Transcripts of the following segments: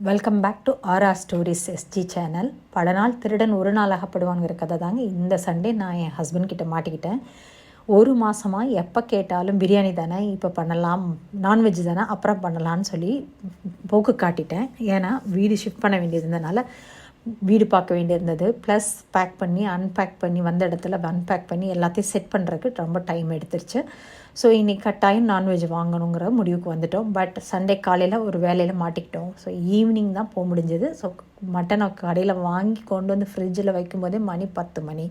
Welcome back to RR stories SG channel. பல நாள் திருடன் ஒரு நாள் அகப்படுவாங்கிற கதை தாங்க. இந்த சண்டே நான் என் ஹஸ்பண்ட் கிட்ட மாட்டிக்கிட்டேன். ஒரு மாதமாக எப்போ கேட்டாலும் பிரியாணி தானே இப்போ பண்ணலாம், நான்வெஜ் தானே அப்புறம் பண்ணலான்னு சொல்லி போக்கு காட்டிட்டேன். ஏன்னா வீடு ஷிஃப்ட் பண்ண வேண்டியதுனால வீடு பார்க்க வேண்டியிருந்தது, ப்ளஸ் பேக் பண்ணி அன்பேக் பண்ணி வந்த இடத்துல அன்பேக் பண்ணி எல்லாத்தையும் செட் பண்ணுறதுக்கு ரொம்ப டைம் எடுத்துருச்சு. ஸோ இன்றைக்கி கட்டாயம் நான்வெஜ் வாங்கணுங்கிற முடிவுக்கு வந்துவிட்டோம். பட் சண்டே காலையில் ஒரு வேலையில் மாட்டிக்கிட்டோம். ஸோ ஈவினிங் தான் போக முடிஞ்சது. ஸோ மட்டனை கடையில் வாங்கி கொண்டு வந்து ஃப்ரிட்ஜில் வைக்கும்போதே மணி 10 மணி.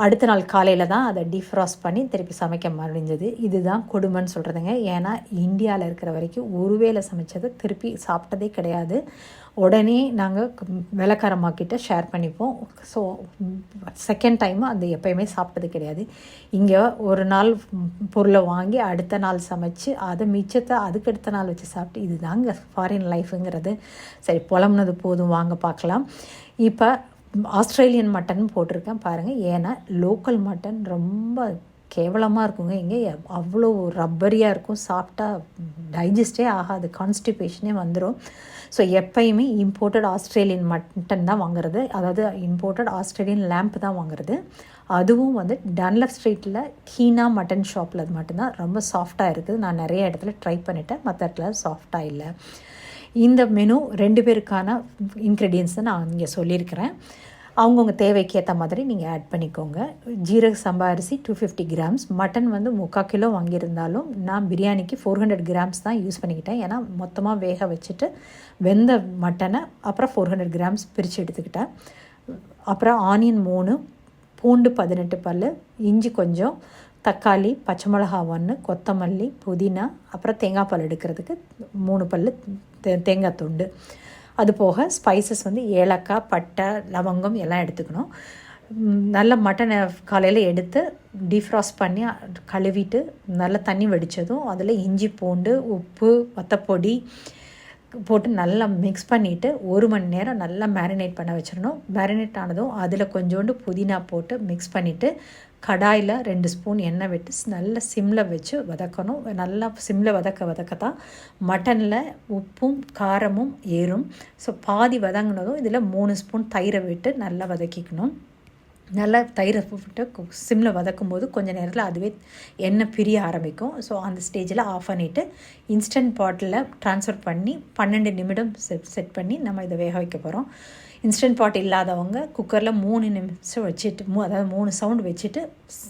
அடுத்த நாள் காலையில் தான் அதை டீஃப்ராஸ்ட் பண்ணி திருப்பி சமைக்க முடிஞ்சது. இதுதான் கொடுமைன்னு சொல்கிறதுங்க. ஏன்னா இந்தியாவில் இருக்கிற வரைக்கும் ஒரு வேளை சமைச்சதை திருப்பி சாப்பிட்டதே கிடையாது. உடனே நாங்கள் விளக்காரமாக்கிட்ட ஷேர் பண்ணிப்போம். ஸோ செகண்ட் டைமு அந்த எப்போயுமே சாப்பிட்டது கிடையாது. இங்கே ஒரு நாள் பொருளை வாங்கி அடுத்த நாள் சமைச்சு அதை மிச்சத்தை அதுக்கடுத்த நாள் வச்சு சாப்பிட்டு இதுதாங்க ஃபாரின் லைஃபுங்கிறது. சரி, புலம்புனது போதும், வாங்க பார்க்கலாம். இப்போ ஆஸ்திரேலியன் மட்டன் போட்டிருக்கேன் பாருங்கள். ஏன்னா லோக்கல் மட்டன் ரொம்ப கேவலமாக இருக்குங்க. இங்கே அவ்வளோ ரப்பரியாக இருக்கும், சாப்பிட்டா டைஜஸ்டே ஆகாது, கான்ஸ்டிபேஷனே வந்துடும். ஸோ எப்பயுமே இம்போர்ட்டட் ஆஸ்திரேலியன் மட்டன் தான் வாங்குறது, அதாவது இம்போர்ட்டட் ஆஸ்திரேலியன் லேம்ப் தான் வாங்குறது. அதுவும் வந்து டன்லப் ஸ்ட்ரீட்டில் கீனா மட்டன் ஷாப்பில் அது மட்டும்தான் ரொம்ப சாஃப்டாக இருக்குது. நான் நிறைய இடத்துல ட்ரை பண்ணிட்டேன், மற்ற இடத்துல சாஃப்டாக இல்லை. இந்த மெனு 2 பேருக்கான இன்க்ரீடியன்ஸை நான் இங்கே சொல்லியிருக்கிறேன். அவங்கவுங்க தேவைக்கு ஏற்ற மாதிரி நீங்கள் ஆட் பண்ணிக்கோங்க. ஜீரக சம்பா அரிசி 250 கிராம்ஸ், மட்டன் வந்து 3/4 கிலோ வாங்கியிருந்தாலும் நான் பிரியாணிக்கு 400 கிராம்ஸ் தான் யூஸ் பண்ணிக்கிட்டேன். ஏன்னா மொத்தமாக வேக வச்சுட்டு வெந்த மட்டனை அப்புறம் 400 கிராம்ஸ் பிரித்து எடுத்துக்கிட்டேன். அப்புறம் ஆனியன் 3, பூண்டு 18 பல், இஞ்சி கொஞ்சம், தக்காளி, பச்சை மிளகா 1, கொத்தமல்லி, புதினா, அப்புறம் தேங்காய் பால் எடுக்கிறதுக்கு 3 பல் தேங்காய் துண்டு. அது போக ஸ்பைசஸ் வந்து ஏலக்காய், பட்டை, லவங்கம் எல்லாம் எடுத்துக்கணும். நல்ல மட்டனை காலையில் எடுத்து டீஃப்ராஸ்ட் பண்ணி கழுவிட்டு நல்லா தண்ணி வடித்ததும் அதில் இஞ்சி, பூண்டு, உப்பு, வத்தப்பொடி போட்டு நல்லா மிக்ஸ் பண்ணிவிட்டு 1 மணி நேரம் நல்லா மேரினேட் பண்ண வச்சிடணும். மேரினேட் ஆனதும் அதில் கொஞ்சோண்டு புதினா போட்டு மிக்ஸ் பண்ணிவிட்டு கடாயில் 2 ஸ்பூன் எண்ணெய் விட்டு நல்லா சிம்மில் வச்சு வதக்கணும். நல்லா சிம்மில் வதக்கத்தான் மட்டனில் உப்பும் காரமும் ஏறும். ஸோ பாதி வதங்கினதும் இதில் 3 ஸ்பூன் தயிரை விட்டு நல்லா வதக்கிக்கணும். நல்லா தயிரை விட்டு சிம்மில் வதக்கும்போது கொஞ்சம் நேரத்தில் அதுவே எண்ணெய் பிரிய ஆரம்பிக்கும். ஸோ அந்த ஸ்டேஜில் ஆஃப் பண்ணிவிட்டு இன்ஸ்டன்ட் பாட்டில் ட்ரான்ஸ்ஃபர் பண்ணி 12 நிமிடம் செட் பண்ணி நம்ம இதை வேக வைக்க போகிறோம். இன்ஸ்டன்ட் பாட் இல்லாதவங்க குக்கரில் 3 நிமிஷம் வச்சுட்டு அதாவது 3 சவுண்டு வச்சுட்டு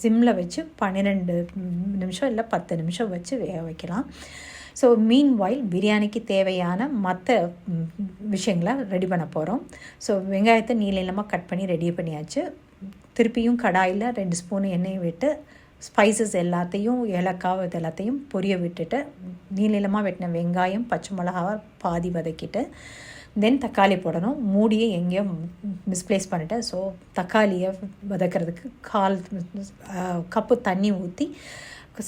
சிம்மில் வச்சு 12 நிமிஷம் இல்லை 10 நிமிஷம் வச்சு வேக வைக்கலாம். ஸோ மீன் வாயில் பிரியாணிக்கு தேவையான மற்ற விஷயங்களை ரெடி பண்ண போகிறோம். ஸோ வெங்காயத்தை நீளமாக கட் பண்ணி ரெடி பண்ணியாச்சு. திருப்பியும் கடாயில் 2 ஸ்பூன் எண்ணெய் விட்டு ஸ்பைசஸ் எல்லாத்தையும், ஏலக்காய் இது எல்லாத்தையும் பொரிய விட்டுட்டு நீளமாக வெட்டின வெங்காயம், பச்சை மிளகாவை பாதி வதக்கிட்டு தென் தக்காளி போடணும். மூடியை எங்கேயோ மிஸ்ப்ளேஸ் பண்ணிட்டேன். ஸோ தக்காளியை வதக்கிறதுக்கு 1/4 கப்பு தண்ணி ஊற்றி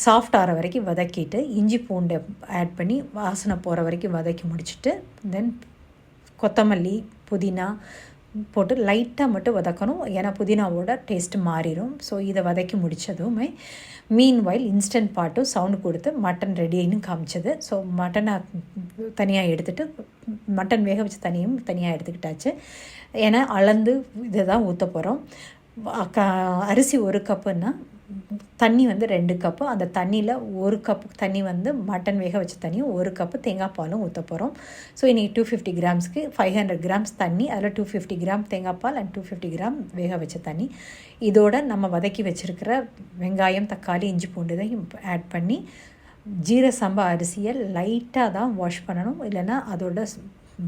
சாஃப்ட் ஆகிற வரைக்கும் வதக்கிட்டு இஞ்சி பூண்டை ஆட் பண்ணி வாசனை போகிற வரைக்கும் வதக்கி முடிச்சுட்டு தென் கொத்தமல்லி, புதினா போட்டு லைட்டாக மட்டும் வதக்கணும். ஏன்னா புதினாவோட டேஸ்ட்டு மாறிடும். ஸோ இதை வதக்கி முடித்ததுமே மீன் வாயில் இன்ஸ்டன்ட் பாட்டும் சவுண்டு கொடுத்து மட்டன் ரெடின்னு காமிச்சது. ஸோ மட்டனை தனியாக எடுத்துகிட்டு மட்டன் வேக வச்ச தனியும் தனியாக எடுத்துக்கிட்டாச்சு. ஏன்னா அளந்து இதை தான் ஊற்ற போகிறோம். அரிசி 1 கப்புன்னா தண்ணி வந்து 2 கப்பு. அந்த தண்ணியில் 1 கப்பு தண்ணி வந்து மட்டன் வேக வச்ச தண்ணியும் 1 கப்பு தேங்காய் பாலும் ஊற்ற போகிறோம். ஸோ இன்றைக்கி 250 கிராம்ஸ்க்கு 500 கிராம்ஸ் தண்ணி, அதில் 250 கிராம் தேங்காய் பால் அண்ட் 250 கிராம் வேக வச்ச தண்ணி. இதோட நம்ம வதக்கி வச்சுருக்கிற வெங்காயம், தக்காளி, இஞ்சி பூண்டு இதையும் ஆட் பண்ணி ஜீரக சம்பா அரிசியை லைட்டாக தான் வாஷ் பண்ணணும், இல்லைன்னா அதோட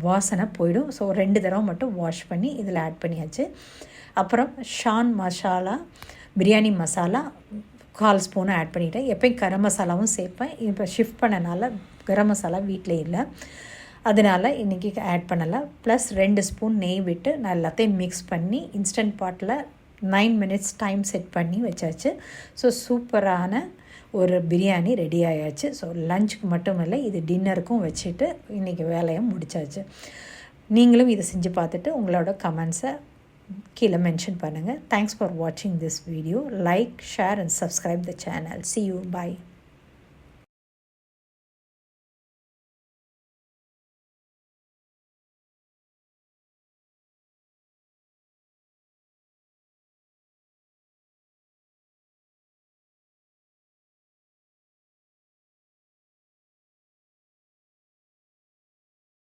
வாசனை போயிடும். ஸோ 2 தடவை மட்டும் வாஷ் பண்ணி இதில் ஆட் பண்ணியாச்சு. அப்புறம் ஷான் மசாலா, பிரியாணி மசாலா 1/4 ஸ்பூனை ஆட் பண்ணிவிட்டேன். எப்போயும் கரம் மசாலாவும் சேர்ப்பேன். இப்போ ஷிஃப்ட் பண்ணனால கரம் மசாலா வீட்டில் இல்லை, அதனால் இன்றைக்கி ஆட் பண்ணலை. ப்ளஸ் 2 ஸ்பூன் நெய் விட்டு நான் எல்லாத்தையும் மிக்ஸ் பண்ணி இன்ஸ்டன்ட் பாட்டில் 9 மினிட்ஸ் டைம் செட் பண்ணி வச்சாச்சு. ஸோ சூப்பரான ஒரு பிரியாணி ரெடி ஆயாச்சு. ஸோ லஞ்சுக்கு மட்டும் இல்லை, இது டின்னருக்கும் வச்சுட்டு இன்றைக்கி வேலையை முடித்தாச்சு. நீங்களும் இதை செஞ்சு பார்த்துட்டு உங்களோட கமெண்ட்ஸை கீழே மென்ஷன் பண்ணுங்கள். தேங்க்ஸ் ஃபார் வாட்சிங் this video. Like, share and subscribe the channel. See you. Bye.